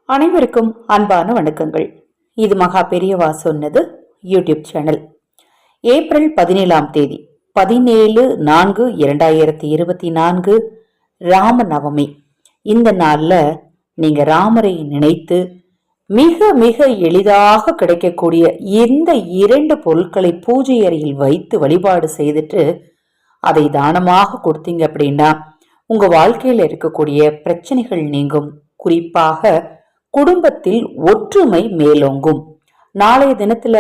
அனைவருக்கும் அன்பான வணக்கங்கள். இது மகா பெரியவா சொன்னது YouTube channel. April 17 17/4/2024 Rama Navami. இந்த நாள்ல நீங்க ராமரை நினைத்து மிக மிக எளிதாக கிடைக்கக்கூடிய இந்த 2 பொருட்களை பூஜை அறையில் வைத்து வழிபாடு செய்துட்டு அதை தானமாக கொடுத்தீங்க அப்படின்னா உங்க வாழ்க்கையில இருக்கக்கூடிய பிரச்சனைகள் நீங்கும். குறிப்பாக குடும்பத்தில் ஒற்றுமை மேலோங்கும். நாளைய தினத்துல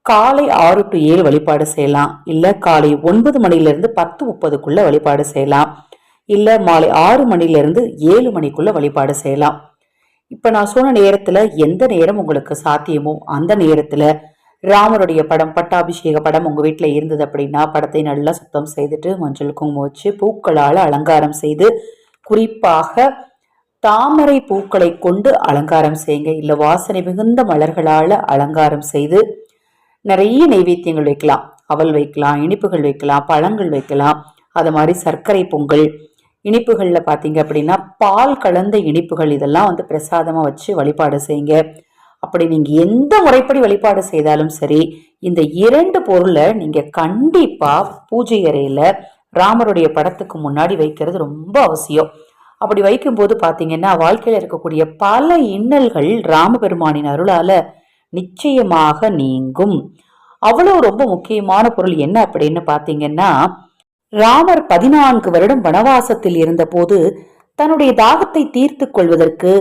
காலை 6 to 7 வழிபாடு செய்யலாம், இல்ல காலை 9 மணிலிருந்து 10:30 வழிபாடு செய்யலாம், இல்ல மாலை 6 மணிலிருந்து 7 மணிக்குள்ள வழிபாடு செய்யலாம். இப்ப நான் சொன்ன நேரத்துல எந்த நேரம் உங்களுக்கு சாத்தியமோ அந்த நேரத்துல ராமருடைய படம், பட்டாபிஷேக படம் உங்க வீட்டுல இருந்தது அப்படின்னா படத்தை நல்லா சுத்தம் செய்துட்டு மஞ்சள் குங்குமம் வச்சு பூக்களால அலங்காரம் செய்து, குறிப்பாக தாமரை பூக்களை கொண்டு அலங்காரம் செய்யுங்க. இல்ல வாசனை மிகுந்த மலர்களால அலங்காரம் செய்து நிறைய நைவேத்தியங்கள் வைக்கலாம். அவல் வைக்கலாம், இனிப்புகள் வைக்கலாம், பழங்கள் வைக்கலாம். அது மாதிரி சர்க்கரை பொங்கல், இனிப்புகள்ல பாத்தீங்க அப்படின்னா பால் கலந்த இனிப்புகள், இதெல்லாம் பிரசாதமா வச்சு வழிபாடு செய்யுங்க. அப்படி நீங்க எந்த முறைப்படி வழிபாடு செய்தாலும் சரி, இந்த 2 பொருளை நீங்க கண்டிப்பா பூஜை அறையில ராமருடைய படத்துக்கு முன்னாடி வைக்கிறது ரொம்ப அவசியம். அப்படி வைக்கும் போது பாத்தீங்கன்னா வாழ்க்கையில இருக்கக்கூடிய பல இன்னல்கள் ராமபெருமானின் அருளால நிச்சயமாக நீங்கும். அவ்வளவு ரொம்ப முக்கியமான பொருள் என்ன அப்படின்னு பாத்தீங்கன்னா, ராமர் 14 வருடம் வனவாசத்தில் இருந்த போது தன்னுடைய தாகத்தை தீர்த்து கொள்வதற்கு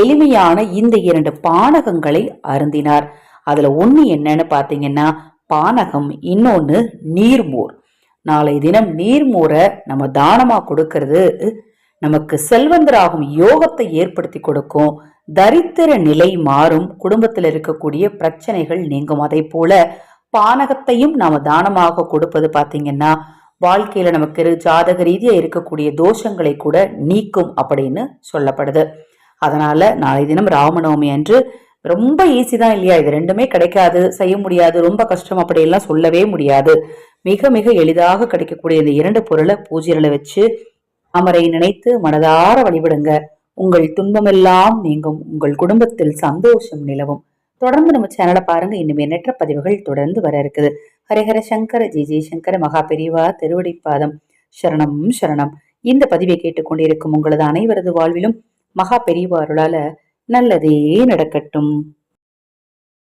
எளிமையான இந்த 2 பானகங்களை அருந்தினார். அதுல ஒண்ணு என்னன்னு பாத்தீங்கன்னா பானகம், இன்னொன்னு நீர்மோர். நாளை தினம் நீர்மோரை நம்ம தானமா கொடுக்கறது நமக்கு செல்வந்தராகும் யோகத்தை ஏற்படுத்தி கொடுக்கும். தரித்திர நிலை மாறும், குடும்பத்தில் இருக்கக்கூடிய பிரச்சனைகள் நீங்கும். அதே போல பானகத்தையும் நாம தானமாக கொடுப்பது பாத்தீங்கன்னா வாழ்க்கையில நமக்கு ஜாதக ரீதியா இருக்கக்கூடிய தோஷங்களை கூட நீக்கும் அப்படின்னு சொல்லப்படுது. அதனால நாளை தினம் ராமநவமி அன்று ரொம்ப ஈஸி தான் இல்லையா? இது ரெண்டுமே கிடைக்காது, செய்ய முடியாது, ரொம்ப கஷ்டம் அப்படியெல்லாம் சொல்லவே முடியாது. மிக மிக எளிதாக கிடைக்கக்கூடிய இந்த 2 பொருளை பூஜைகளை வச்சு ராமரை நினைத்து மனதார வழிபடுங்க. உங்கள் துன்பமெல்லாம் நீங்கும், உங்கள் குடும்பத்தில் சந்தோஷம் நிலவும். தொடர்ந்து நம்ம சேனலை பாருங்க, இன்னும் எண்ணற்ற பதிவுகள் தொடர்ந்து வர இருக்குது. ஹரஹர சங்கர ஜெய் ஜெய்சங்கர. மகா பெரியவா திருவடிப்பாதம் சரணம் சரணம். இந்த பதிவை கேட்டுக்கொண்டிருக்கும் உங்களது அனைவரது வாழ்விலும் மகா பெரியவா அருளால நல்லதே நடக்கட்டும்.